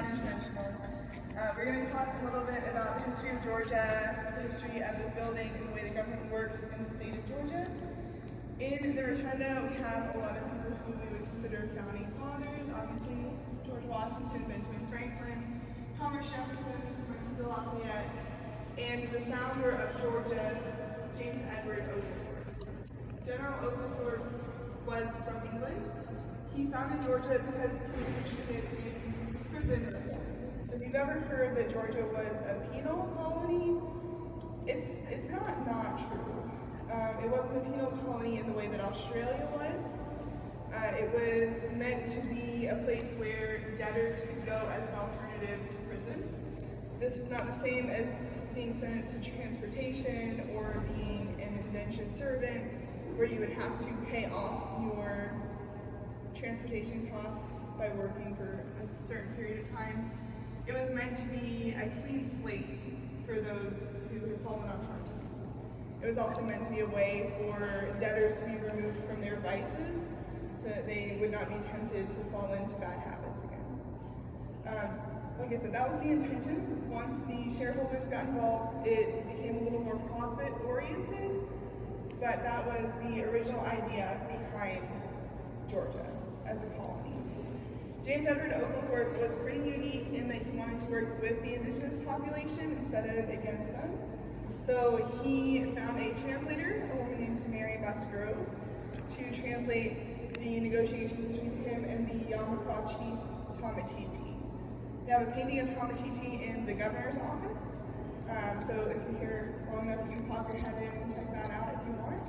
not intentional. We're going to talk a little bit about the history of Georgia, the history of this building, and the way the government works in the state of Georgia. In the Rotunda, we have a lot of people who we would consider founding fathers. Obviously, George Washington, Benjamin Franklin, Thomas Jefferson, Marquis de Lafayette, and the founder of Georgia, James Edward Oglethorpe. General Oglethorpe was from England. He founded Georgia because he was interested in prison reform. So if you've ever heard that Georgia was a penal colony, it's not true. It wasn't a penal colony in the way that Australia was. It was meant to be a place where debtors could go as an alternative to prison. This was not the same as being sentenced to transportation or being an indentured servant, where you would have to pay off your transportation costs by working for a certain period of time. It was meant to be a clean slate for those who had fallen on hard times. It was also meant to be a way for debtors to be removed from their vices so that they would not be tempted to fall into bad habits again. Like I said, that was the intention. Once the shareholders got involved, it became a little more profit-oriented, but that was the original idea behind Georgia as a colony. James Edward Oglethorpe was pretty unique in that he wanted to work with the indigenous population instead of against them. So he found a translator, a woman named Mary Musgrove, to translate the negotiations between him and the Yamaha chief Tomachichi. We have a painting of Tomachichi in the governor's office. So if you're here long enough, you can pop your head in and check that out if you want.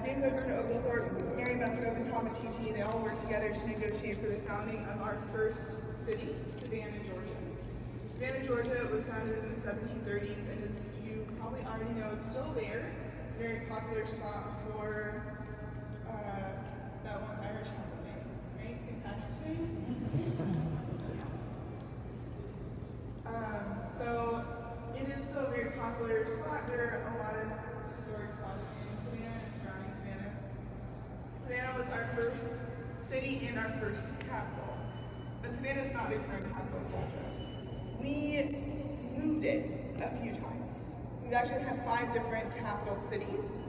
James Edward Oglethorpe, Mary Musgrove, and Tomachichi, they all worked together to negotiate for the founding of our first city, Savannah, Georgia. Savannah, Georgia was founded in the 1730s, and as you probably already know, it's still there. It's a very popular spot for that one Irish holiday, right? St. Patrick's Day? So it is still a very popular spot. There are a lot of historic spots in Savannah and surrounding Savannah. Savannah was our first city and our first capital. But Savannah is not the current capital of Georgia. We moved it a few times. We've actually had 5 different capital cities.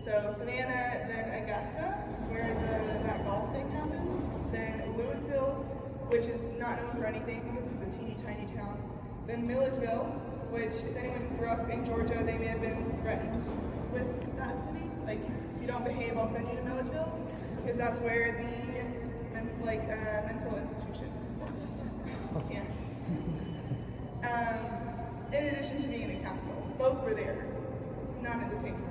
So Savannah, then Augusta, where that golf thing happens, then Louisville, which is not known for anything because it's a teeny tiny town, then Milledgeville, which if anyone grew up in Georgia, they may have been threatened with that city. Like, if you don't behave, I'll send you to Milledgeville, because that's where the mental institution works. Yeah. In addition to being the capital, both were there, not at the same time.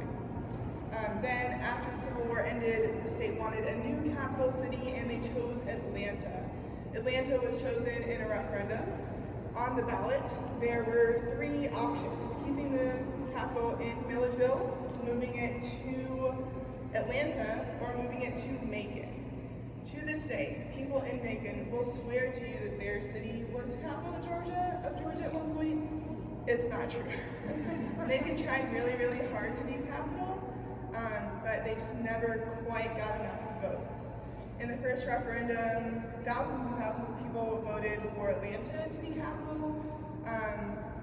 Then after the Civil War ended, the state wanted a new capital city, and they chose Atlanta. Atlanta was chosen in a referendum. On the ballot, there were 3 options: keeping the capital in Milledgeville, moving it to Atlanta, or moving it to Macon. To this day, people in Macon will swear to you that their city was capital of Georgia at one point. It's not true. Macon tried really, really hard to be capital, but they just never quite got enough votes. In the first referendum, thousands and thousands of people voted for Atlanta to be capital,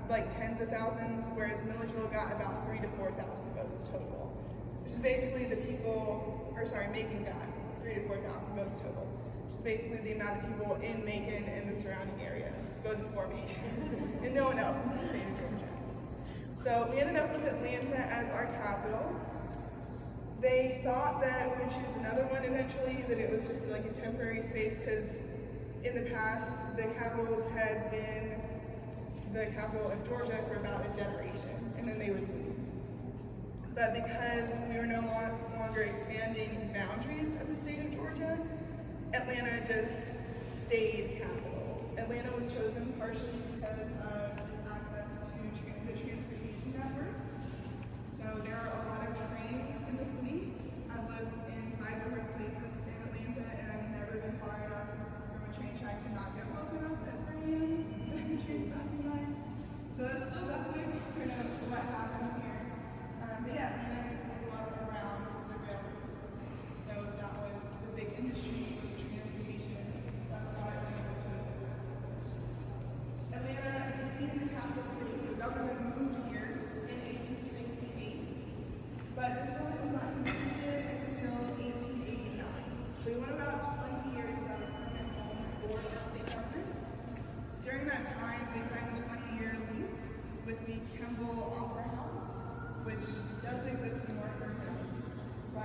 like tens of thousands, whereas Milledgeville got about 3,000 to 4,000 votes total, which is basically Macon got 3,000 to 4,000 votes total, which is basically the amount of people in Macon and the surrounding area voted for Macon, and no one else in the state of Georgia. So we ended up with Atlanta as our capital. They thought that we would choose another one eventually, that it was just like a temporary space, because in the past, the capitals had been the capital of Georgia for about a generation, and then they would leave. But because we were no longer expanding boundaries of the state of Georgia, Atlanta just stayed capital. Atlanta was chosen partially because of its access to the transportation network. So there are a lot of trains in the city. I've lived in 5 different places in Atlanta, and I've never been far enough from a train track to not get woken up at 3 a.m. when trains passing by. So that's still definitely part of what happens here. But yeah, Atlanta grew up around the railroads. So that was the big industry, was transportation. That's why Atlanta was chosen.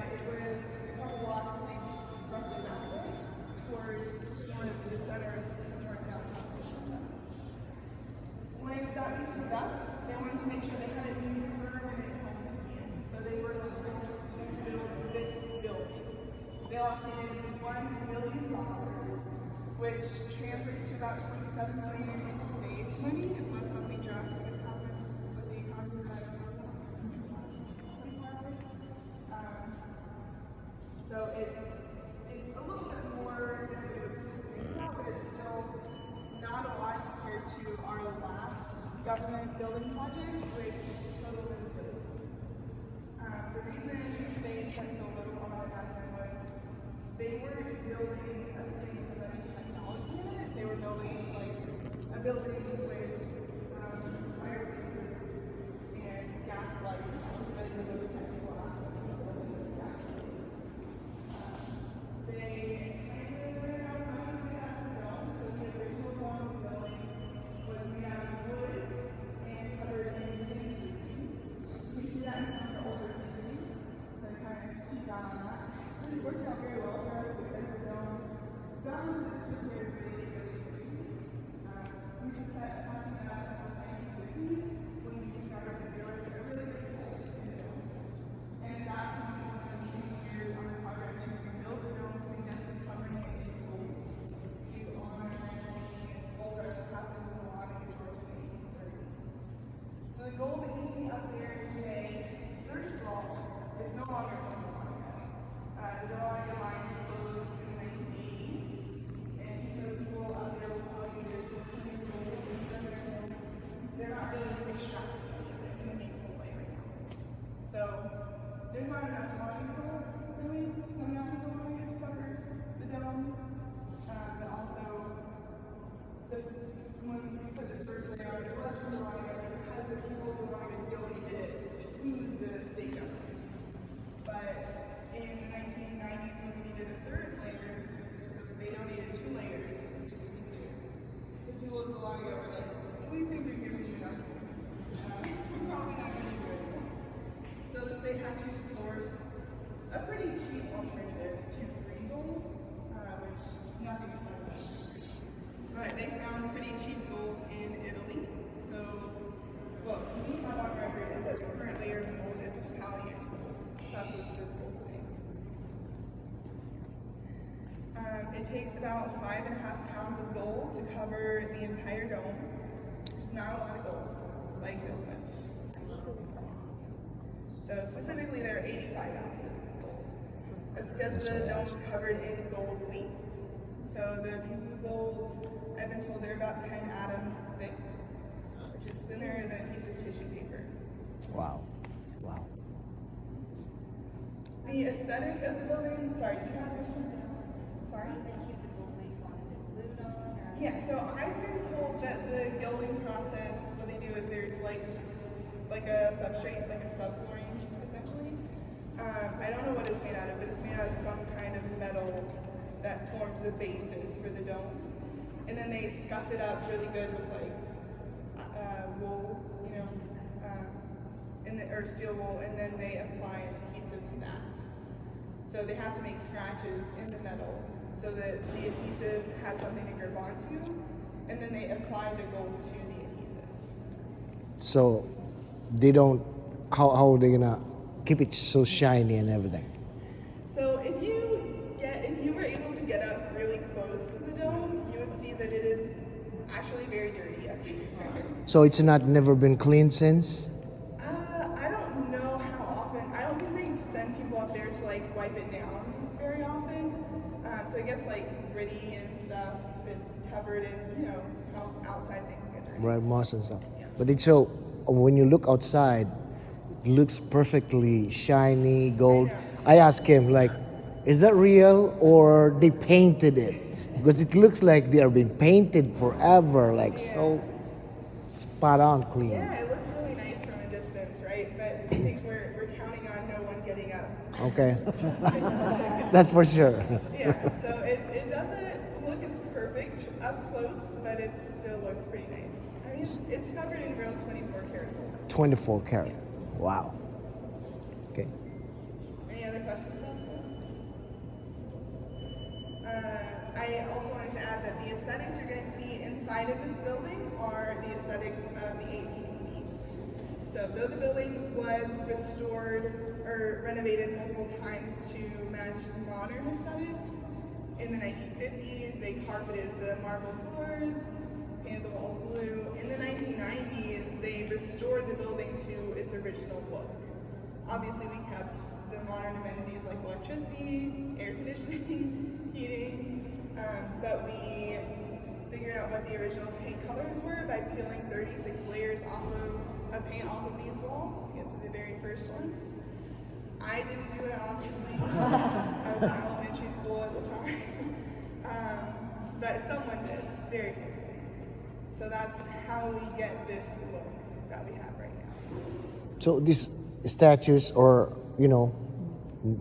It was a couple blocks, I think, roughly that way, towards sort of the center of the historic downtown. When that lease was up, they wanted to make sure they had a new permanent home to be in. So they were going to build this building. They allocated $1 million, which translates to about $27 million in today's money, unless something drastic has happened with the economy that I don't know in the last 24 hours. So it's a little bit more than we would think about, but it's still not a lot compared to our last government building project, which totaled in the billions. The reason they spent so little on our government was they were building a thing with a bunch of technology in it. They were building like a building with some fireplaces and gas lighting, because of those technical aspects of building with gas lighting. They kind of ran out of money to gas the dome, so the original dome of the building was made out of wood and covered in city green. You see that in some of the older buildings, so I kind of cheat out on that. It worked out very well for us because the dome was disappeared really, really quickly. We just had watching that as the 1950s when we started the building. It really good hole in the dome. And that one of the engineers on the project to rebuild the dome suggested covering it in gold to honor gold rush happened in Milwaukee, Georgia in the 1830s. So the gold that you see up there today, first of all, it's no longer from Milwaukee. The Milwaukee lines closed in the 1980s, and even though people out there will tell you there's still plenty of gold in their homes, they're not really extracting any of it in a meaningful way right now. So there's not enough Milwaukee gold really coming out of Milwaukee to cover the dome, but also when we put the first layer on, it was from Milwaukee because the people of Milwaukee donated it to the state government. But in the 1990s, when we needed a third layer, so they donated 2 layers, just to be clear. The people of Delaware were like, we think we're giving you enough. We're probably not going to do it. So the state had to source a pretty cheap alternative to free gold, which nothing is better than. But they found pretty cheap gold in Italy. So, well, me, my one record is that the current layer of gold is Italian gold. So that's what's visible today. It takes about 5.5 pounds of gold to cover the entire dome. It's not a lot of gold. It's like this much. So specifically, there are 85 ounces of gold. That's because the dome's covered in gold leaf. So the pieces of gold, I've been told they're about 10 atoms thick, which is thinner than a piece of tissue paper. Wow. Wow. The aesthetic of the building, sorry, do you have a question? Sorry? Yeah, so I've been told that the gilding process, what they do is there's like a substrate, like a subflooring, essentially. I don't know what it's made out of, but it's made out of some kind of metal that forms the basis for the dome. And then they scuff it up really good with like wool, you know, or steel wool, and then they apply an adhesive to that. So they have to make scratches in the metal so that the adhesive has something to grip onto, and then they apply the gold to the adhesive. So they don't, how are they gonna keep it so shiny and everything? So if you were able to get up really close to the dome, you would see that it is actually very dirty up here. So it's never been cleaned since? I don't know how often. I don't think they send people up there to like wipe it down very often. So it gets like gritty and stuff, but covered in, you know, how outside things get dirty. Right, moss and stuff. Yeah. But it's so, when you look outside, it looks perfectly shiny, gold. I asked him, like, is that real or they painted it? Because it looks like they are being painted forever, like so spot on clean. Yeah, it looks really nice from a distance, right? But I think we're counting on no one getting up. Okay. That's for sure. Yeah, so it doesn't look as perfect up close, but it still looks pretty nice. I mean, it's covered in real 24 karat gold. 24 karat. Wow. Okay. Any other questions? inside of this building are the aesthetics of the 1880s. So though the building was restored or renovated multiple times to match modern aesthetics, in the 1950s they carpeted the marble floors, painted the walls blue. In the 1990s they restored the building to its original look. Obviously we kept the modern amenities like electricity, air conditioning, heating, but we figured out what the original paint colors were by peeling 36 layers of paint off of these walls to get to the very first ones. I didn't do it, obviously. I was in elementary school at the time. But someone did, very quickly. So that's how we get this look that we have right now. So these statues or,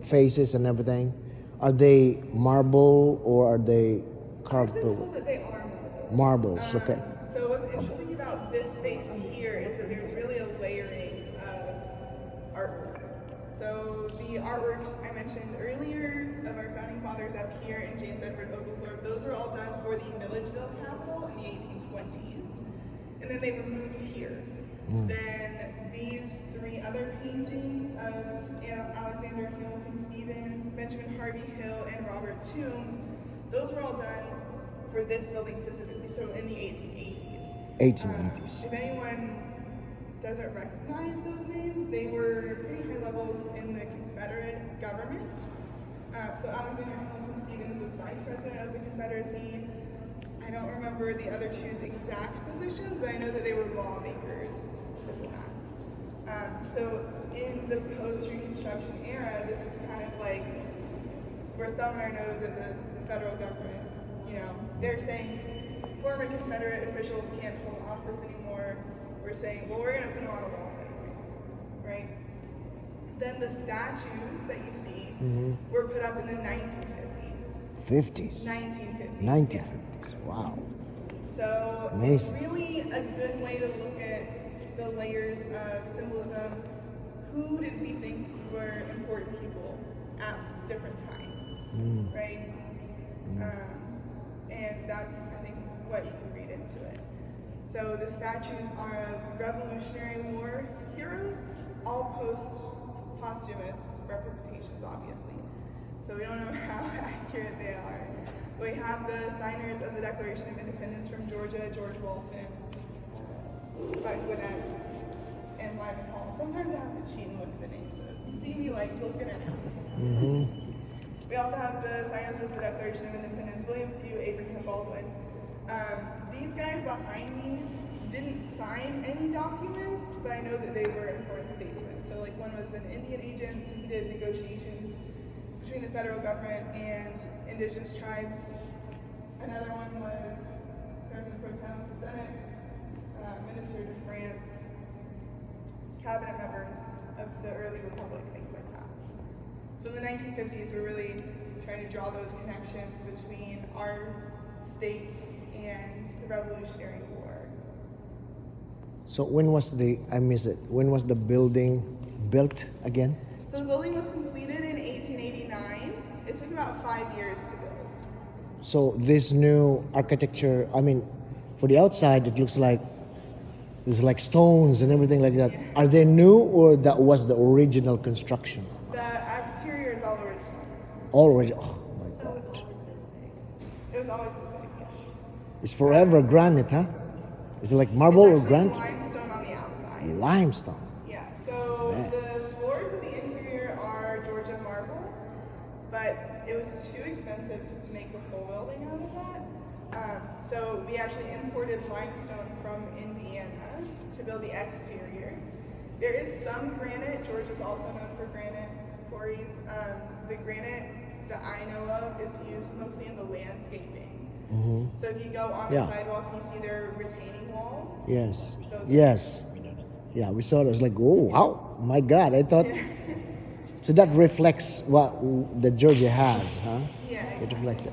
faces and everything, are they marble or are they carved? I've been told that they are marble. Marbles, okay. So what's interesting about this space here is that there's really a layering of artwork. So the artworks I mentioned earlier of our founding fathers up here and James Edward Oglethorpe, those were all done for the Milledgeville Capitol in the 1820s. And then they were moved here. Then these three other paintings of Alexander Hamilton Stevens, Benjamin Harvey Hill, and Robert Toombs, those were all done for this building specifically, so in the 1880s. 1880s. If anyone doesn't recognize those names, they were pretty high levels in the Confederate government. So Alexander Hamilton Stevens was vice president of the Confederacy. I don't remember the other two's exact positions, but I know that they were lawmakers, diplomats. So in the post-Reconstruction era, this is kind of like we're thumbing our nose at the federal government. They're saying former Confederate officials can't hold office anymore. We're saying, well, we're going to put them on the walls anyway, right? Then the statues that you see were put up in the 1950s. 50s. 1950s. 1950s. Wow. So Amazing. it's really a good way to look at the layers of symbolism. Who did we think were important people at different times, right? And that's, I think, what you can read into it. So the statues are of Revolutionary War heroes, all posthumous representations, obviously. So we don't know how accurate they are. We have the signers of the Declaration of Independence from Georgia, George Walton, Bud Gwinnett, and Lyman Hall. Sometimes I have to cheat and look at the names. So you see me looking at it. We also have the signers of the Declaration of Independence, William Few, Abraham Baldwin. These guys behind me didn't sign any documents, but I know that they were important statesmen. So one was an Indian agent, so he did negotiations between the federal government and indigenous tribes. Another one was President Pro Tem of the Senate, Minister to France, cabinet members of the early republic, things like that. So in the 1950s, we're really trying to draw those connections between our state and the Revolutionary War. So when was when was the building built again? So the building was completed in 1889. It took about 5 years to build. So this new architecture, for the outside, it looks like there's stones and everything like that. Yeah. Are they new or that was the original construction? The exterior is all original. Already, oh my God. It was always this big. Yeah. It's forever granite, huh? Is it like marble or It's actually granite? limestone on the outside. Limestone. Yeah, so Man. the floors of the interior are Georgia marble, but it was too expensive to make the whole building out of that. So we actually imported limestone from Indiana to build the exterior. There is some granite. Georgia's also known for granite quarries. The granite that I know of is used mostly in the landscaping. So if you go on the sidewalk and you see their retaining walls. Yes. Those are- Yes. Yeah, we saw it. It was like, oh, wow, my God. I thought, so that reflects what the Georgia has, huh? Yeah, It exactly. reflects it.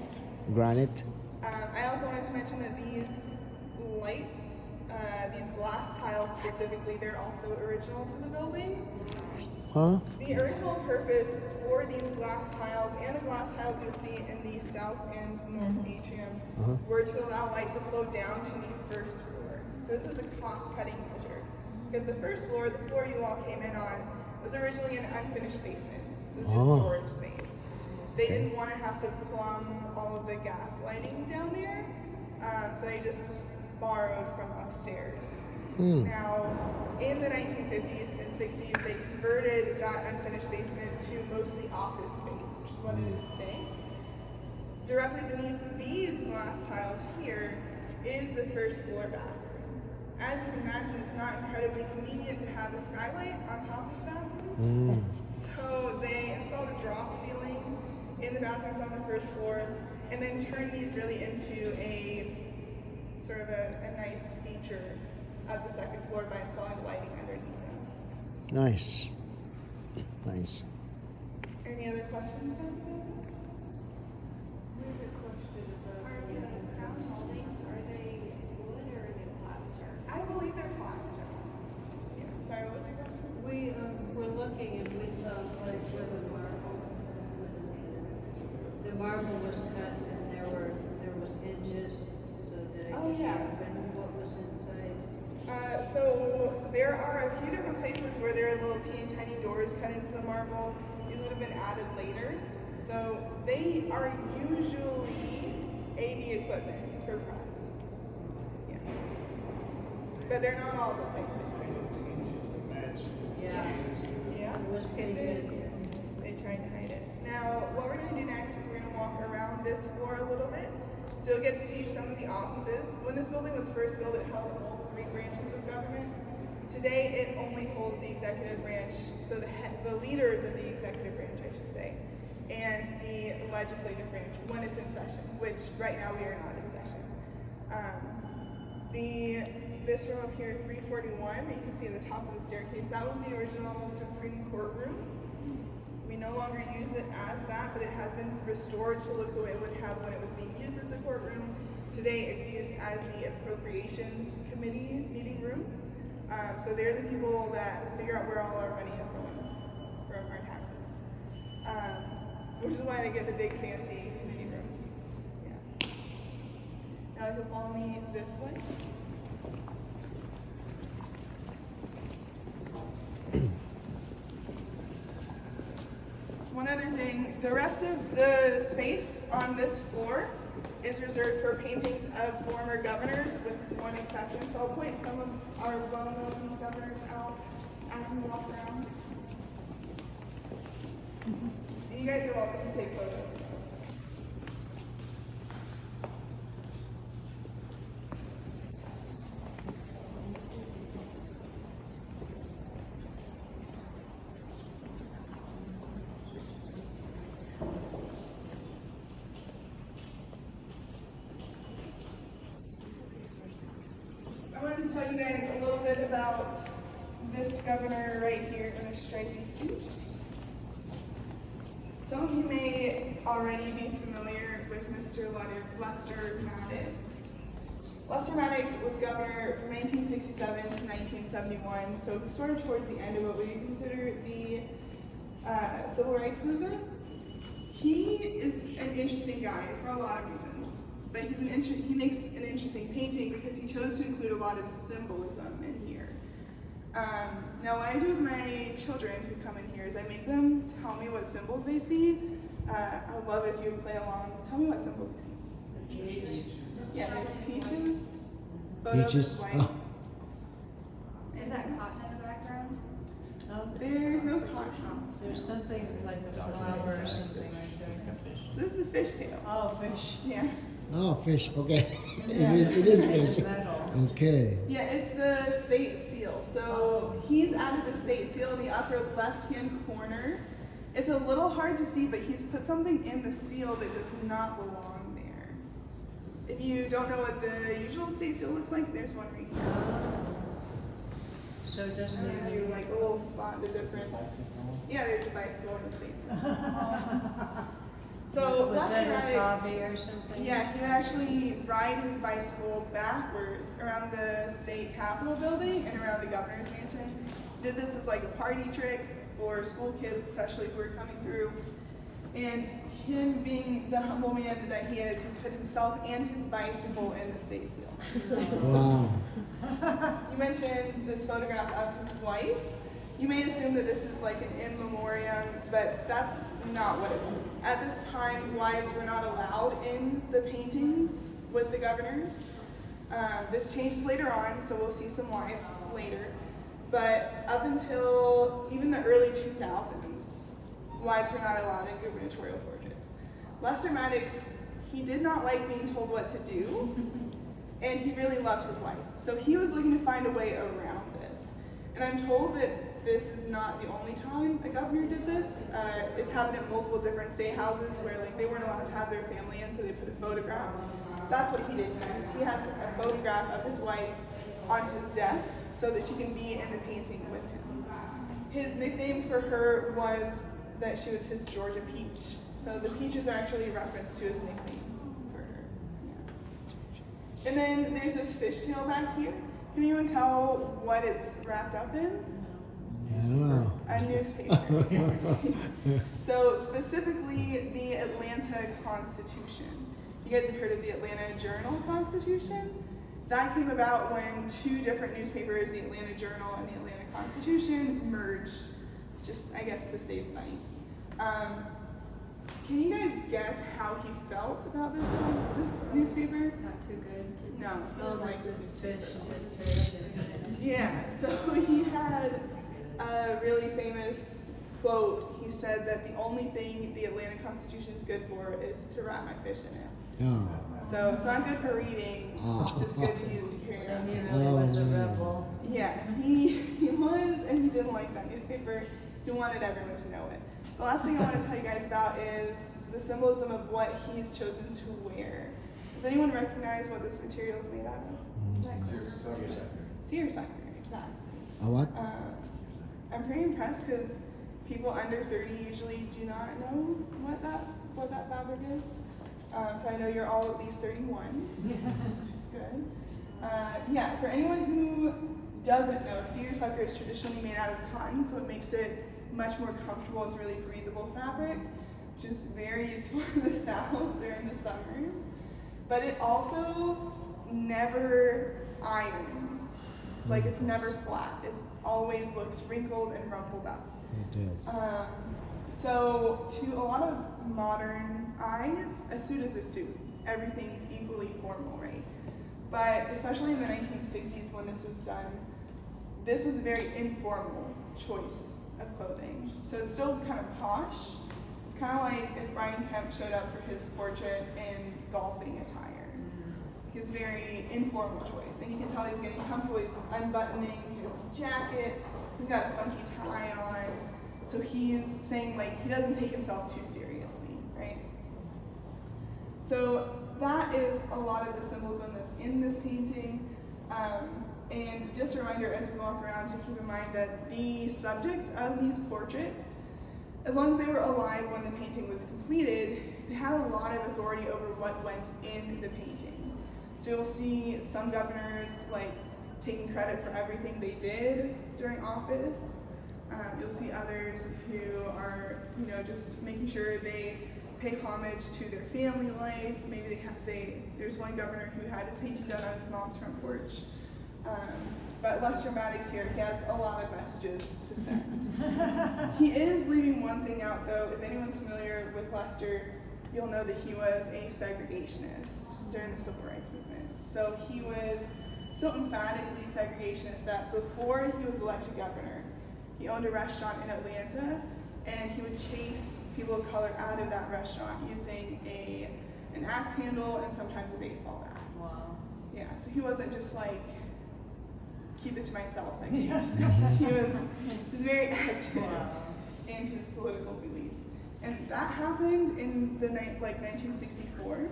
Granite. I also wanted to mention that these lights, these glass tiles specifically, they're also original to the building. Huh? The original purpose for these glass tiles and the glass tiles you'll see in the south and north atrium were to allow light to flow down to the first floor. So this was a cost-cutting measure. Because the first floor, the floor you all came in on, was originally an unfinished basement. So it was just storage space. They didn't want to have to plumb all of the gas lighting down there, so they just borrowed from upstairs. Now, in the 1950s and 60s, they converted that unfinished basement to mostly office space, which is what it is today. Directly beneath these glass tiles here is the first floor bathroom. As you can imagine, it's not incredibly convenient to have a skylight on top of the bathroom. So they installed a drop ceiling in the bathrooms on the first floor, and then turned these really into a sort of a nice feature of the second floor by installing lighting underneath them. Nice. Nice. Any other questions about that? We have a question about. Are the crown moldings, are they wood or are they plaster? I believe they're plaster. Yeah, sorry, what was your question? We were looking and we saw a place where the marble was cut and there was hinges, so that it Oh, could yeah. open what was inside. So there are a few different places where there are little teeny tiny doors cut into the marble. These would have been added later. So they are usually AV equipment for press. Yeah. But they're not all the same thing. Yeah, Yeah. it was pretty It did. good. They tried to hide it. Now, what we're going to do next is we're going to walk around this floor a little bit. So you'll get to see some of the offices. When this building was first built, it held all three branches of government. Today, it only holds the executive branch, so the leaders of the executive branch, I should say, and the legislative branch when it's in session, which right now we are not in session. This room up here, 341, you can see at the top of the staircase, that was the original Supreme Court room. We no longer use it as that, but it has been restored to look the way it would have when it was being used as a courtroom. Today, it's used as the Appropriations Committee meeting room. So they're the people that figure out where all our money is going from our taxes. Which is why they get the big fancy committee room. Yeah. Now, if you'll follow me this way. One other thing, the rest of the space on this floor is reserved for paintings of former governors, with one exception. So I'll point some of our well-known governors out as we walk around. And you guys are welcome to take photos. I wanted to tell you guys a little bit about this governor right here in a stripy suit. Some of you may already be familiar with Mr. Lester Maddox. Lester Maddox was governor from 1967 to 1971, so sort of towards the end of what we consider the civil rights movement. He is an interesting guy for a lot of reasons. But he makes an interesting painting because he chose to include a lot of symbolism in here. Now, what I do with my children who come in here is I make them tell me what symbols they see. I would love it if you would play along. Tell me what symbols you see. Yeah, there's peaches. Peaches. White. Is that cotton in the background? No, There's no cotton. there's something like a flower or something right there. So this is a fishtail. Oh, fish. Yeah. Oh, fish. Okay. It is fish. Metal. Okay. Yeah, it's the state seal. So he's added the state seal in the upper left-hand corner. It's a little hard to see, but he's put something in the seal that does not belong there. If you don't know what the usual state seal looks like, there's one right here. So it doesn't And then even. you like a little spot the difference. Yeah, there's a bicycle in the state seal. So Was that his Lester Maddox, hobby or something? yeah, he would actually ride his bicycle backwards around the state capitol building and around the governor's mansion. Did this as like a party trick for school kids, especially who were coming through. And him being the humble man that he is, he's put himself and his bicycle in the state seal. Wow. You mentioned this photograph of his wife. You may assume that this is like an in memoriam, but that's not what it was. At this time, wives were not allowed in the paintings with the governors. This changes later on, so we'll see some wives later. But up until even the early 2000s, wives were not allowed in gubernatorial portraits. Lester Maddox, he did not like being told what to do, and he really loved his wife. So he was looking to find a way around this. And I'm told that this is not the only time a governor did this. It's happened at multiple different state houses where like they weren't allowed to have their family in, so they put a photograph. That's what he did next. He has a photograph of his wife on his desk so that she can be in the painting with him. His nickname for her was that she was his Georgia Peach. So the peaches are actually a reference to his nickname for her. Yeah. And then there's this fishtail back here. Can anyone tell what it's wrapped up in? I don't know. A newspaper. So specifically the Atlanta Constitution. You guys have heard of the Atlanta Journal-Constitution? That came about when two different newspapers, the Atlanta Journal and the Atlanta Constitution, merged, just I guess to save money. Can you guys guess how he felt about this newspaper? Not too good. No. Oh, like- this is fish and fish. Yeah, so he had a really famous quote. He said that the only thing the Atlanta Constitution is good for is to wrap my fish in it. Oh. So it's not good for reading, it's just good to use to carry So around. he really was a Oh, man. rebel. Yeah, he was, and he didn't like that newspaper. He wanted everyone to know it. The last thing I want to tell you guys about is the symbolism of what he's chosen to wear. Does anyone recognize what this material is made out of? Is that seersucker, exactly. A what? I'm pretty impressed because people under 30 usually do not know what that fabric is. So I know you're all at least 31, which is good. Yeah, for anyone who doesn't know, seersucker is traditionally made out of cotton, so it makes it much more comfortable. It's a really breathable fabric, which is very useful in the South during the summers. But it also never irons. Like it's never flat. It always looks wrinkled and rumpled up. It is. So to a lot of modern eyes, a suit is a suit. Everything's equally formal, right? But especially in the 1960s when this was done, this was a very informal choice of clothing. So it's still kind of posh. It's kind of like if Brian Kemp showed up for his portrait in golfing attire. His very informal choice. And you can tell he's getting comfortable. He's unbuttoning his jacket. He's got a funky tie on. So he's saying like he doesn't take himself too seriously, right? So that is a lot of the symbolism that's in this painting. And just a reminder as we walk around to keep in mind that the subjects of these portraits, as long as they were alive when the painting was completed, they had a lot of authority over what went in the painting. So you'll see some governors like taking credit for everything they did during office. You'll see others who are, just making sure they pay homage to their family life. Maybe there's one governor who had his painting done on his mom's front porch. But Lester Maddox here, he has a lot of messages to send. He is leaving one thing out though. If anyone's familiar with Lester, you'll know that he was a segregationist during the Civil Rights Movement. So he was so emphatically segregationist that before he was elected governor, he owned a restaurant in Atlanta, and he would chase people of color out of that restaurant using an axe handle and sometimes a baseball bat. Wow. Yeah, so he wasn't just like, keep it to myself segregationist. He was very active in his political beliefs. And that happened in the 1964.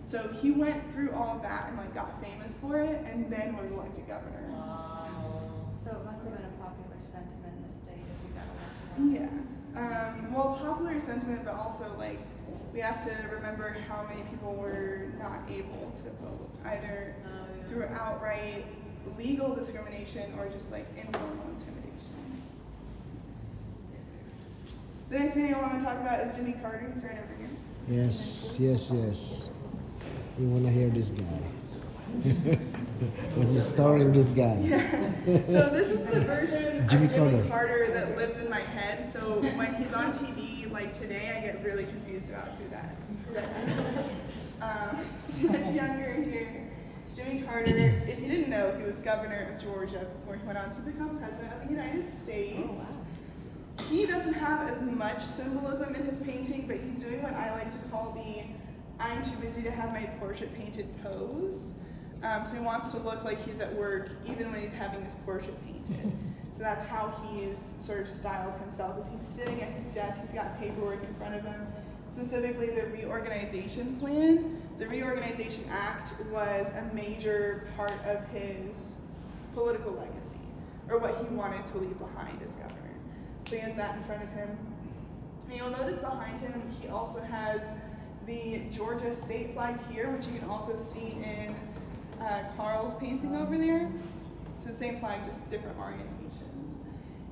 So he went through all of that and got famous for it, and then was elected governor. Wow. So it must have been a popular sentiment in the state if you got elected. Yeah. Well, popular sentiment, but also like we have to remember how many people were not able to vote, either through outright legal discrimination or just like informal intimidation. The next meeting I want to talk about is Jimmy Carter. He's right over here. Yes, yes, yes. We want to hear this guy. What's the story of this guy? So this is the version Jimmy of Jimmy Carter. Carter that lives in my head. So when he's on TV, like today, I get really confused about who that is. Much younger here. Jimmy Carter, if you didn't know, he was governor of Georgia before he went on to become president of the United States. He doesn't have as much symbolism in his painting, but he's doing what I like to call the I'm too busy to have my portrait painted pose. So he wants to look like he's at work even when he's having his portrait painted. So that's how he's sort of styled himself. As he's sitting at his desk, he's got paperwork in front of him, specifically the reorganization plan. The Reorganization Act was a major part of his political legacy, or what he wanted to leave behind as governor. So he has that in front of him. And you'll notice behind him, he also has the Georgia state flag here, which you can also see in Carl's painting over there. It's the same flag, just different orientations.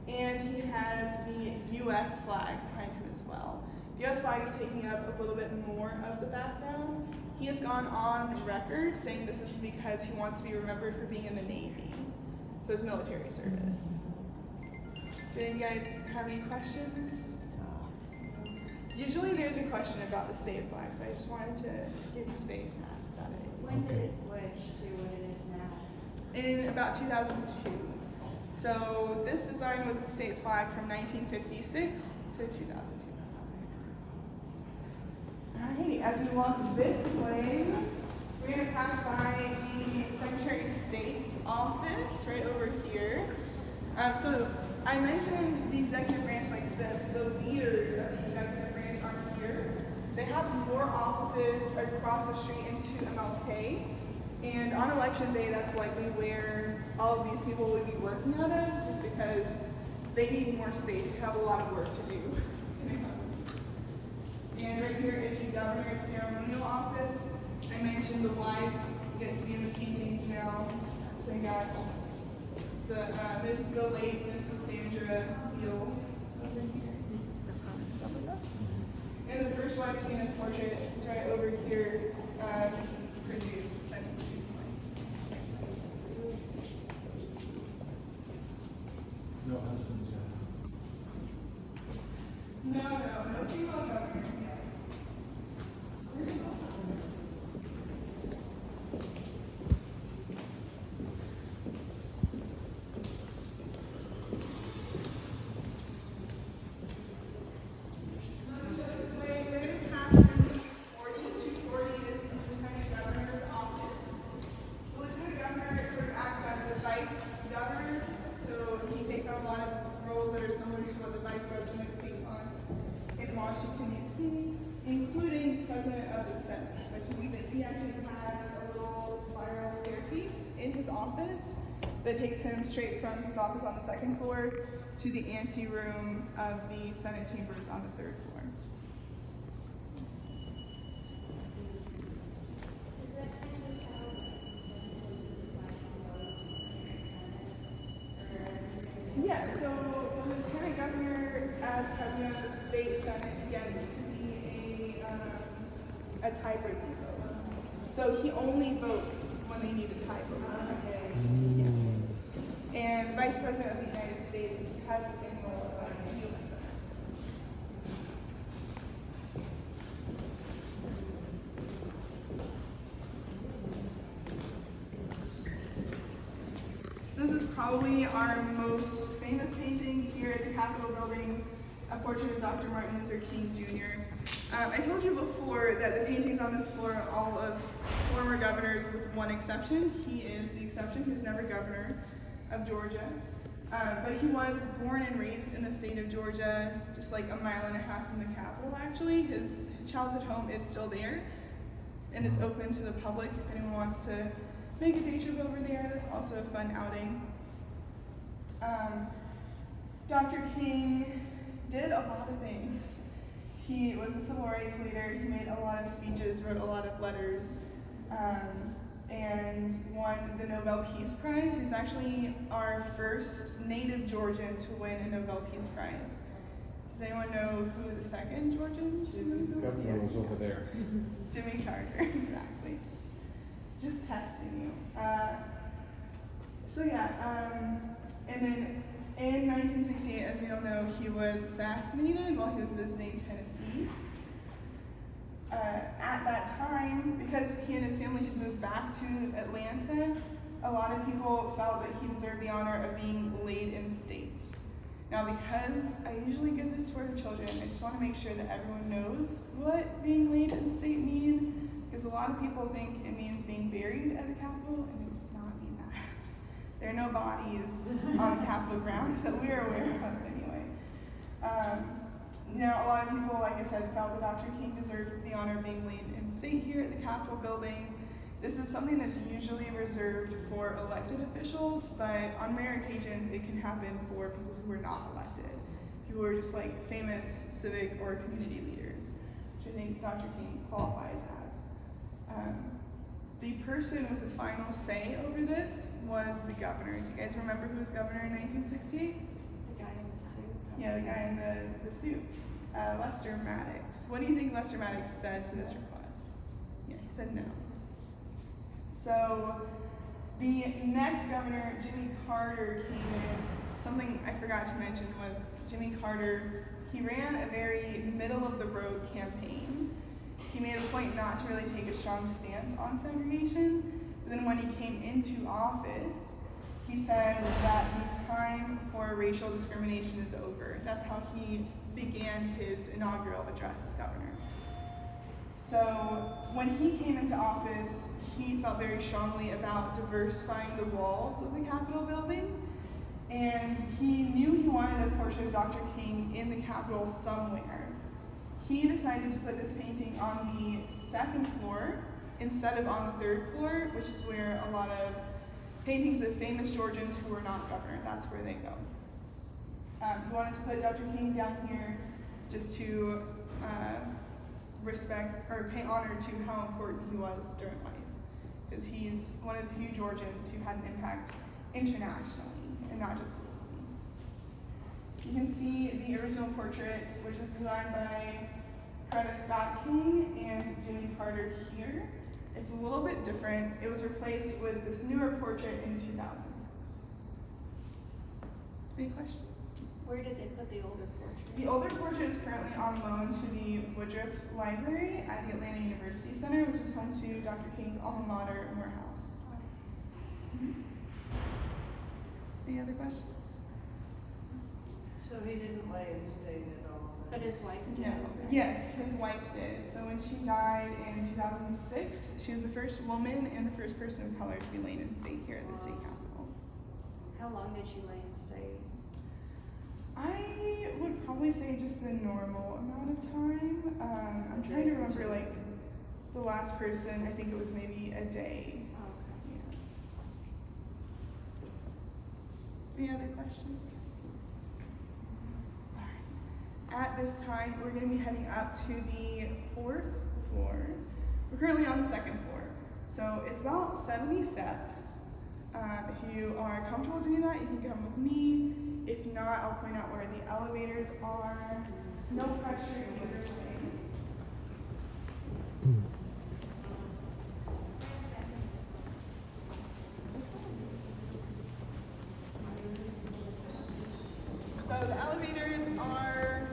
And he has the U.S. flag behind him as well. The U.S. flag is taking up a little bit more of the background. He has gone on record saying this is because he wants to be remembered for being in the Navy, so his military service. Do any of you guys have any questions? Usually there's a question about the state flag, so I just wanted to give you space and ask about it. When did it switch to what it is now? In about 2002. So this design was the state flag from 1956 to 2002. Alrighty, as we walk this way, we're going to pass by the Secretary of State's office right over here. So I mentioned the executive branch, like the leaders of the executive branch are here. They have more offices across the street into MLK. And on election day, that's likely where all of these people will be working out of, just because they need more space. They have a lot of work to do. And right here is the governor's ceremonial office. I mentioned the wives get to be in the paintings now. So you got the late Mrs. Sandra Deal over here. And the first wife to be in the portrait is right over here, Mrs. Purdue, second Stu's wife. No husbands yet. No female governors yet. Washington, D.C., including President of the Senate, which means that he actually has a little spiral staircase in his office that takes him straight from his office on the second floor to the anteroom of the Senate chambers on the third floor. Is that kind of how Yeah, so the lieutenant governor, as president of the state senate, gets to be a tiebreaker vote. So he only votes when they need a tiebreaker. And vice president of the United States has the same role in the U.S. Senate. So this is probably our most famous painting here at the Capitol building, a portrait of Dr. Martin Luther King Jr. I told you before that the paintings on this floor are all of former governors with one exception. He is the exception. He was never governor of Georgia. But he was born and raised in the state of Georgia, just like a mile and a half from the Capitol, actually. His childhood home is still there, and it's open to the public if anyone wants to make a day trip over there. That's also a fun outing. Dr. King did a lot of things. He was a civil rights leader. He made a lot of speeches, wrote a lot of letters, and won the Nobel Peace Prize. He was actually our first native Georgian to win a Nobel Peace Prize. Does anyone know who the second Georgian to win a Nobel? Governor was over there. Jimmy Carter, exactly. Just testing you. And then in 1968, as we all know, he was assassinated while he was visiting Tennessee. At that time, because he and his family had moved back to Atlanta, a lot of people felt that he deserved the honor of being laid in state. Now, because I usually give this to our children, I just want to make sure that everyone knows what being laid in state means, because a lot of people think it means being buried at the Capitol, and it does not mean that. There are no bodies on the Capitol grounds that we're aware of anyway. Now, a lot of people, like I said, felt that Dr. King deserved the honor of being laid in state here at the Capitol building. This is something that's usually reserved for elected officials, but on rare occasions it can happen for people who are not elected. People who are just like famous civic or community leaders, which I think Dr. King qualifies as. The person with the final say over this was the governor. Do you guys remember who was governor in 1968? The guy in the suit. Yeah, the guy in the suit. Lester Maddox. What do you think Lester Maddox said to this request? Yeah, he said no. So the next governor, Jimmy Carter, came in. Something I forgot to mention was Jimmy Carter, he ran a very middle of the road campaign. He made a point not to really take a strong stance on segregation, but then when he came into office, he said that the time for racial discrimination is over. That's how he began his inaugural address as governor. So when he came into office, he felt very strongly about diversifying the walls of the Capitol building, and he knew he wanted a portrait of Dr. King in the Capitol somewhere. He decided to put this painting on the second floor instead of on the third floor, which is where a lot of paintings of famous Georgians who were not governor, that's where they go. He wanted to put Dr. King down here just to respect or pay honor to how important he was during life, because he's one of the few Georgians who had an impact internationally and not just locally. You can see the original portrait, which was designed by Coretta Scott King and Jimmy Carter here. It's a little bit different. It was replaced with this newer portrait in 2006. Any questions? Where did they put the older portrait? The older portrait is currently on loan to the Woodruff Library at the Atlanta University Center, which is home to Dr. King's alma mater, Morehouse. Any other questions? So he didn't lay in state at all? then? But his wife did. No. Yes, his wife did. So when she died in 2006, she was the first woman and the first person of color to be laid in state here at the state capitol. How long did she lay in state? I would probably say just the normal amount of time. I'm trying to remember, like, the last person, I think it was maybe a day. Oh, okay. Yeah. Any other questions? Alright. At this time, we're going to be heading up to the 4th floor. We're currently on the 2nd floor. So it's about 70 steps. If you are comfortable doing that, you can come with me. If not, I'll point out where the elevators are. No pressure either way. So the elevators are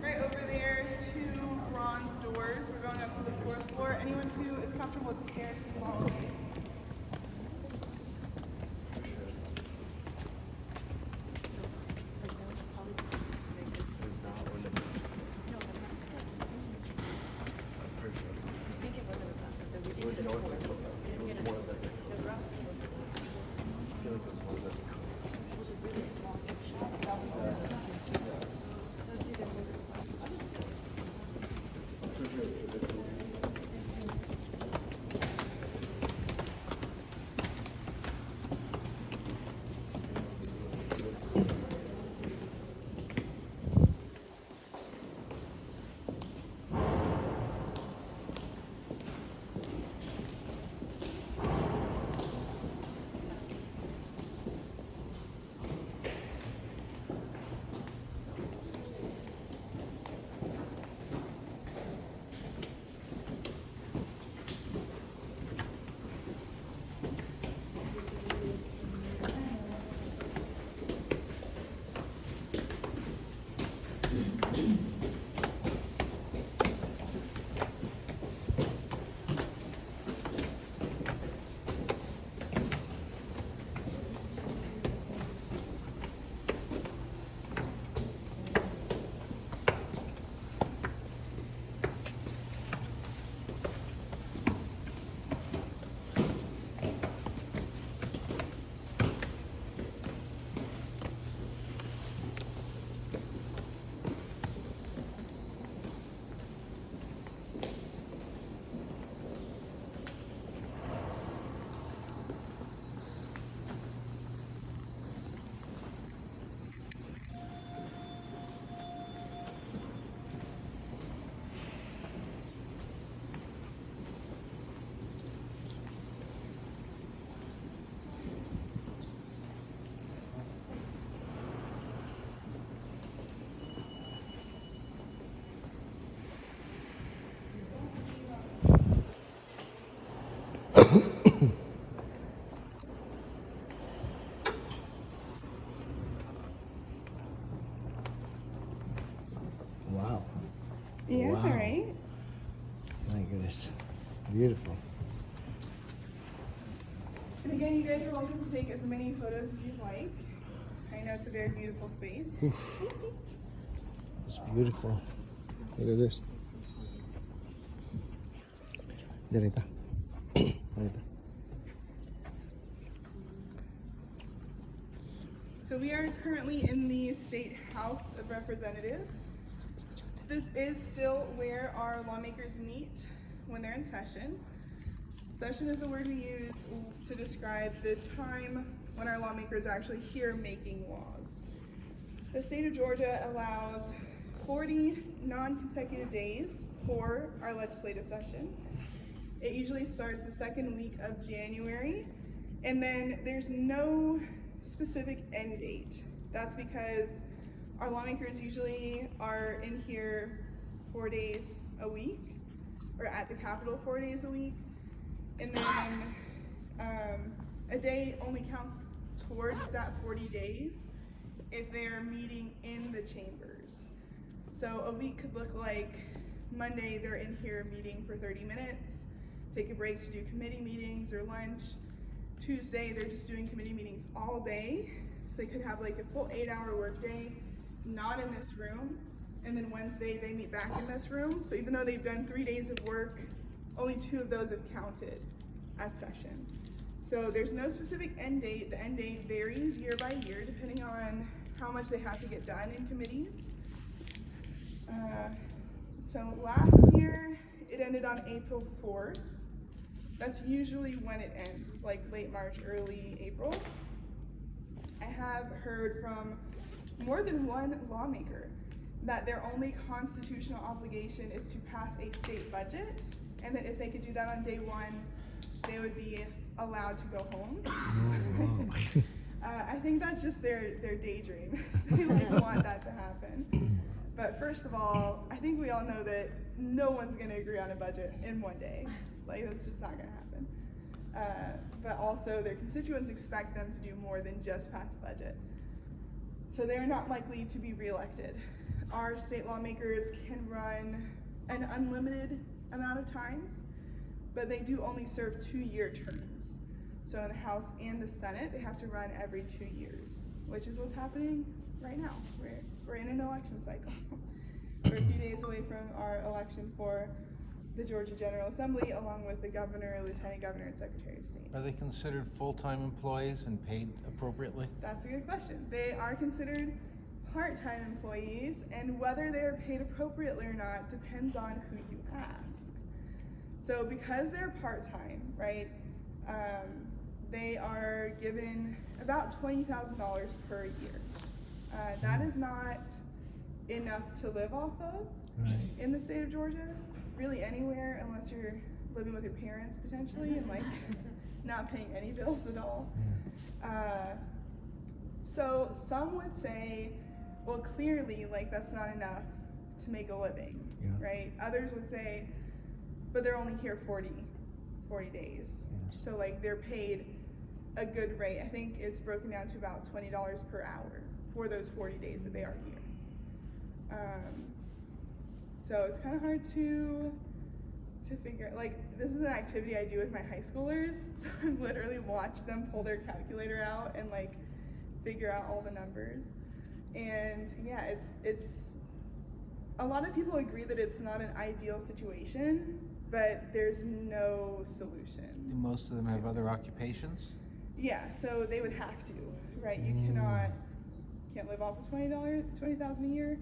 right over there, 2 bronze doors. We're going up to the 4th floor. Anyone who is comfortable with the stairs can follow me. Wow. Yeah, Wow. right? My goodness. Beautiful. And again, you guys are welcome to take as many photos as you'd like. I know it's a very beautiful space. It's beautiful. Look at this. Derita. Derita. So we are currently in the State House of Representatives. This is still where our lawmakers meet when they're in session. Session is the word we use to describe the time when our lawmakers are actually here making laws. The state of Georgia allows 40 non-consecutive days for our legislative session. It usually starts the second week of January, and then there's no specific end date. That's because our lawmakers usually are in here 4 days a week, or at the Capitol 4 days a week, and then a day only counts towards that 40 days if they're meeting in the chambers. So a week could look like Monday they're in here meeting for 30 minutes, take a break to do committee meetings or lunch. Tuesday they're just doing committee meetings all day, so they could have like a full 8-hour workday, not in this room. And then Wednesday they meet back in this room. So even though they've done 3 days of work, only 2 of those have counted as session. So there's no specific end date. The end date varies year by year depending on how much they have to get done in committees. So last year it ended on April 4th. That's usually when it ends. It's like late March, early April. I have heard from more than one lawmaker that their only constitutional obligation is to pass a state budget, and that if they could do that on day one, they would be allowed to go home. I think that's just their daydream. They want that to happen. But first of all, I think we all know that no one's going to agree on a budget in one day. Like, that's just not going to happen. But also, their constituents expect them to do more than just pass a budget. So they're not likely to be reelected. Our state lawmakers can run an unlimited amount of times, but they do only serve 2-year terms. So in the House and the Senate, they have to run every 2 years, which is what's happening right now. We're in an election cycle. We're a few days away from our election for the Georgia General Assembly, along with the governor, lieutenant governor, and secretary of state. Are they considered full-time employees and paid appropriately? That's a good question. They are considered part-time employees, and whether they are paid appropriately or not depends on who you ask. So because they're part-time, right, they are given about $20,000 per year. That is not enough to live off of in the state of Georgia, really anywhere, unless you're living with your parents potentially and like not paying any bills at all. So some would say, well, clearly, like, that's not enough to make a living, right? Others would say, but they're only here 40 days. Yes. So like they're paid a good rate. I think it's broken down to about $20 per hour for those 40 days that they are here. So it's kind of hard to figure, like, this is an activity I do with my high schoolers, so I literally watch them pull their calculator out and like figure out all the numbers. And yeah, it's a lot of people agree that it's not an ideal situation, but there's no solution. Do most of them have other occupations? Yeah, so they would have to, right? You can't live off of $20,000 a year.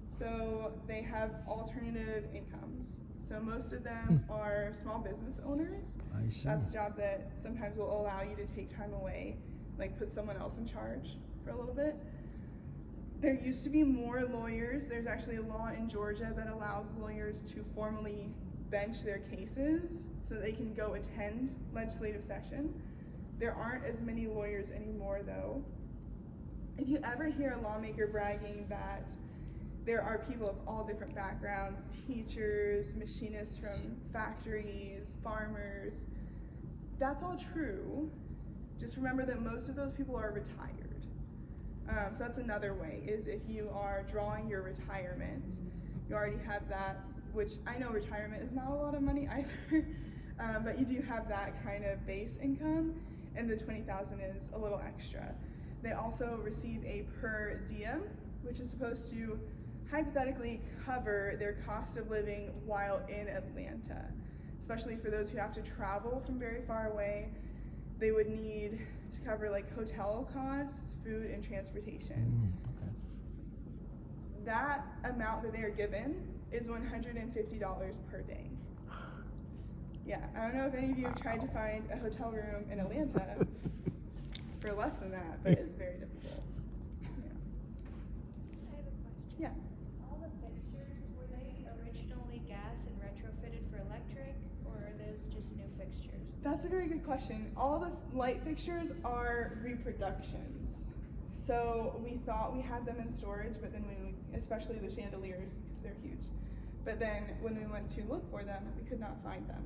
So they have alternative incomes. So most of them are small business owners. I see. That's a job that sometimes will allow you to take time away, like put someone else in charge for a little bit. There used to be more lawyers. There's actually a law in Georgia that allows lawyers to formally bench their cases so they can go attend legislative session. There aren't as many lawyers anymore though. If you ever hear a lawmaker bragging that there are people of all different backgrounds, teachers, machinists from factories, farmers, that's all true. Just remember that most of those people are retired. So that's another way, is if you are drawing your retirement, you already have that, which I know retirement is not a lot of money either, but you do have that kind of base income, and the $20,000 is a little extra. They also receive a per diem, which is supposed to hypothetically cover their cost of living while in Atlanta, especially for those who have to travel from very far away. They would need to cover like hotel costs, food, and transportation. Okay. That amount that they are given is $150 per day. Yeah, I don't know if any of you have tried to find a hotel room in Atlanta for less than that, but it's very difficult. I have a question. Yeah. All the fixtures, were they originally gas and retrofitted for electric, or are those just new fixtures? That's a very good question. All the light fixtures are reproductions. So we thought we had them in storage, but then especially the chandeliers, because they're huge. But then when we went to look for them, we could not find them.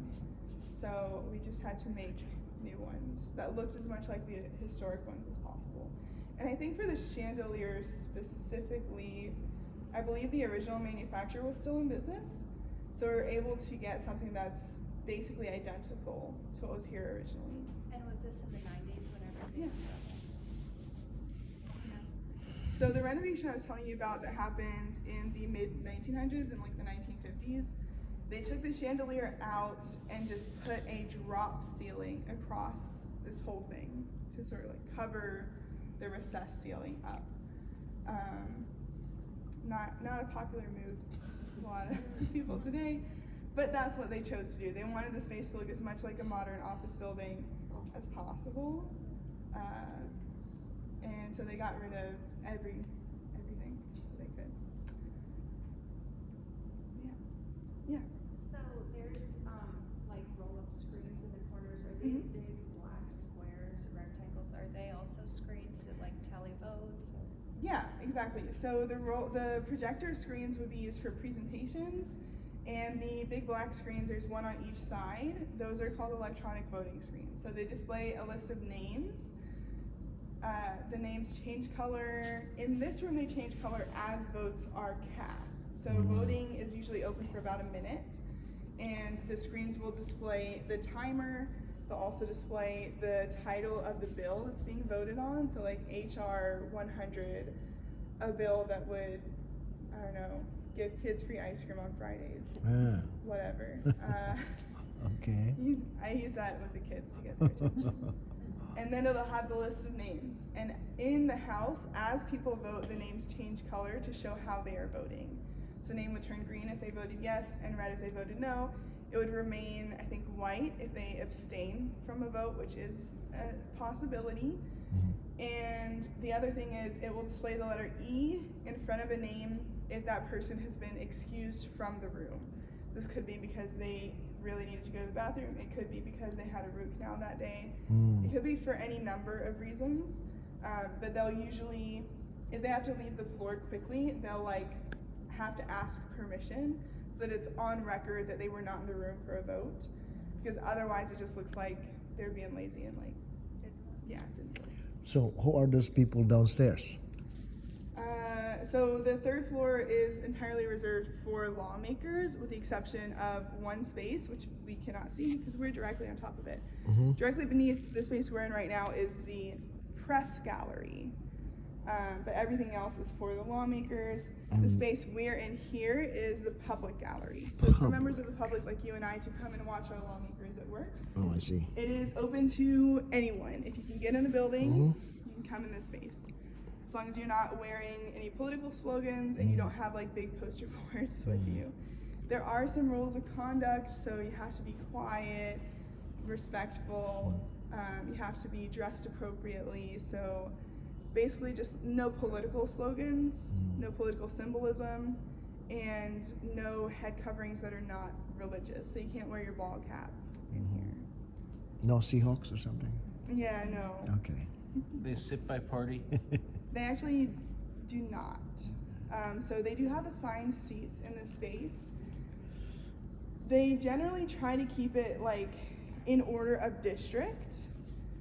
So we just had to make new ones that looked as much like the historic ones as possible. And I think for the chandeliers specifically, I believe the original manufacturer was still in business. So we were able to get something that's basically identical to what was here originally. And was this in the 90s whenever? Yeah. So the renovation I was telling you about that happened in the mid 1900s and like the 1950s, they took the chandelier out and just put a drop ceiling across this whole thing to sort of like cover the recessed ceiling up. Not a popular move with a lot of people today, but that's what they chose to do. They wanted the space to look as much like a modern office building as possible. And so they got rid of everything they could. Yeah. So there's like roll-up screens in the corners. Are these Mhm. big black squares or rectangles? Are they also screens that like tally votes? Yeah, exactly. So the projector screens would be used for presentations, and the big black screens, there's one on each side. Those are called electronic voting screens. So they display a list of names. The names change color. In this room, they change color as votes are cast. So voting is usually open for about a minute, and the screens will display the timer. They'll also display the title of the bill that's being voted on. So like HR 100, a bill that would, I don't know, give kids free ice cream on Fridays, whatever. Okay. I use that with the kids to get their attention. And then it'll have the list of names. And in the House, as people vote, the names change color to show how they are voting. So name would turn green if they voted yes, and red if they voted no. It would remain, I think, white if they abstain from a vote, which is a possibility. And the other thing is it will display the letter E in front of a name if that person has been excused from the room. This could be because they really needed to go to the bathroom. It could be because they had a root canal that day. It could be for any number of reasons. But they'll usually, if they have to leave the floor quickly, they'll like have to ask permission so that it's on record that they were not in the room for a vote. Because otherwise it just looks like they're being lazy and like, it didn't feel like. So who are those people downstairs? So the third floor is entirely reserved for lawmakers, with the exception of one space, which we cannot see because we're directly on top of it. Directly beneath the space we're in right now is the press gallery. But everything else is for the lawmakers. The space we're in here is the public gallery. So it's for members of the public like you and I to come and watch our lawmakers at work. Oh, I see. It is open to anyone. If you can get in the building, you can come in this space. As long as you're not wearing any political slogans and you don't have like big poster boards with you. There are some rules of conduct, so you have to be quiet, respectful, you have to be dressed appropriately. So basically just no political slogans, no political symbolism, and no head coverings that are not religious. So you can't wear your ball cap in here. No Seahawks or something? Yeah, no. Okay. They sit by party? They actually do not. So they do have assigned seats in this space. They generally try to keep it like in order of district.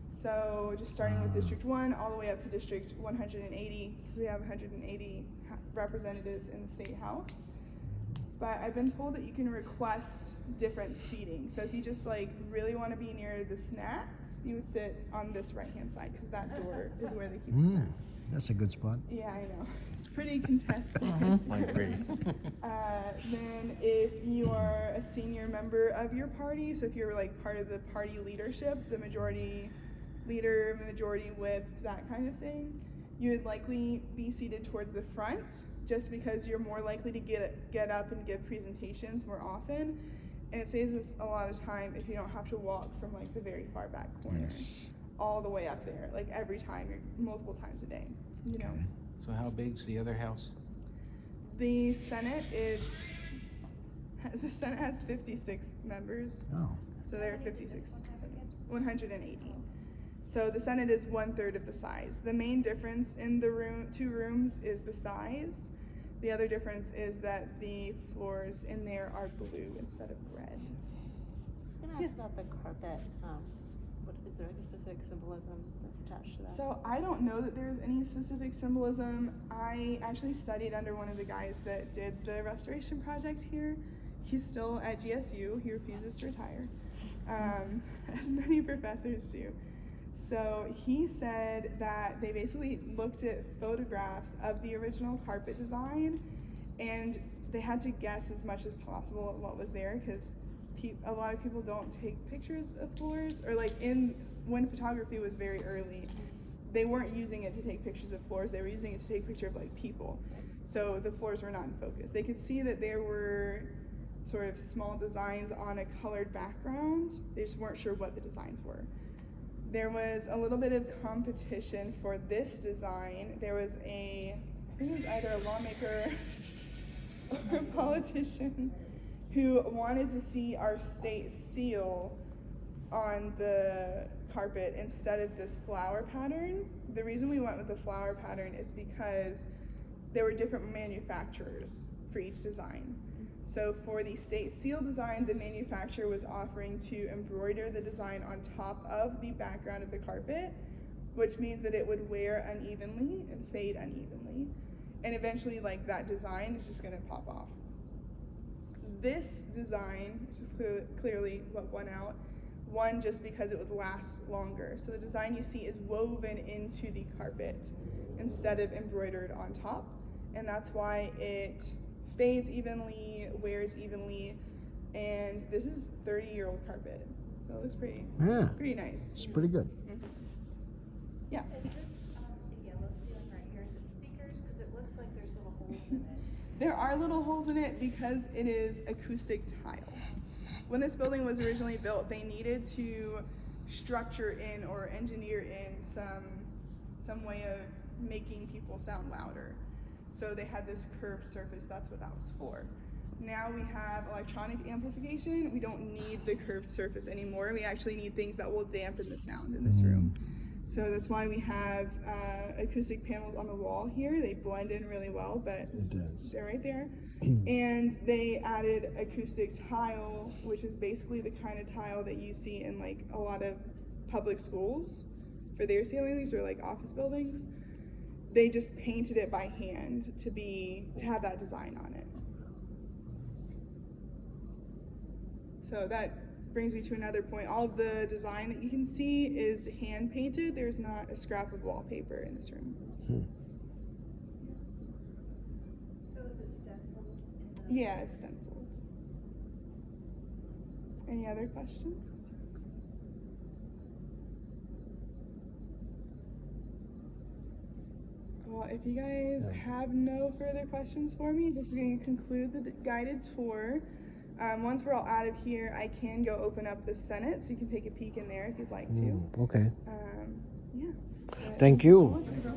So just starting with District 1 all the way up to District 180, because we have 180 representatives in the State House. But I've been told that you can request different seating. So if you just like really want to be near the snacks, you would sit on this right-hand side, because that door is where they keep the snacks. That's a good spot. Yeah, I know. It's pretty contested. I agree. Then if you are a senior member of your party, so if you're like part of the party leadership, the majority leader, majority whip, that kind of thing, you would likely be seated towards the front, just because you're more likely to get up and give presentations more often. And it saves us a lot of time if you don't have to walk from like the very far back corner. Yes. All the way up there, like every time, multiple times a day, you know. Okay. So how big's the other house? The Senate has 56 members, Oh. so there are 56 senators, 180. So the Senate is 1/3 of the size. The main difference in the two rooms is the size. The other difference is that the floors in there are blue instead of red. I was gonna ask about the carpet. What is there like a specific symbolism that's attached to that? So I don't know that there's any specific symbolism. I actually studied under one of the guys that did the restoration project here. He's still at GSU. He refuses to retire, as many professors do. So he said that they basically looked at photographs of the original carpet design, and they had to guess as much as possible at what was there, because a lot of people don't take pictures of floors, or like when photography was very early, they weren't using it to take pictures of floors, they were using it to take pictures of like people. So the floors were not in focus. They could see that there were sort of small designs on a colored background. They just weren't sure what the designs were. There was a little bit of competition for this design. There was I think it was either a lawmaker or a politician who wanted to see our state seal on the carpet instead of this flower pattern. The reason we went with the flower pattern is because there were different manufacturers for each design. So for the state seal design, the manufacturer was offering to embroider the design on top of the background of the carpet, which means that it would wear unevenly and fade unevenly. And eventually, like, that design is just gonna pop off. This design, which is clearly what won just because it would last longer. So the design you see is woven into the carpet instead of embroidered on top. And that's why it fades evenly, wears evenly, and this is 30-year-old carpet. So it looks pretty nice. It's pretty good. Yeah. Is this, the yellow ceiling right here, is it speakers? Because it looks like there's little holes in it. There are little holes in it because it is acoustic tile. When this building was originally built, they needed to structure in or engineer in some way of making people sound louder. So they had this curved surface, that's what that was for. Now we have electronic amplification. We don't need the curved surface anymore. We actually need things that will dampen the sound in this room. So that's why we have acoustic panels on the wall here. They blend in really well, but It does. they're right there. And they added acoustic tile, which is basically the kind of tile that you see in like a lot of public schools for their ceilings or like office buildings. they just painted it by hand to have that design on it. So that brings me to another point. All of the design that you can see is hand painted. There's not a scrap of wallpaper in this room. So is it stenciled? Yeah, it's stenciled. Any other questions? Well, if you guys have no further questions for me, this is going to conclude the guided tour. Once we're all out of here, I can go open up the Senate, so you can take a peek in there if you'd like to. Okay. Yeah. Thank you. So much for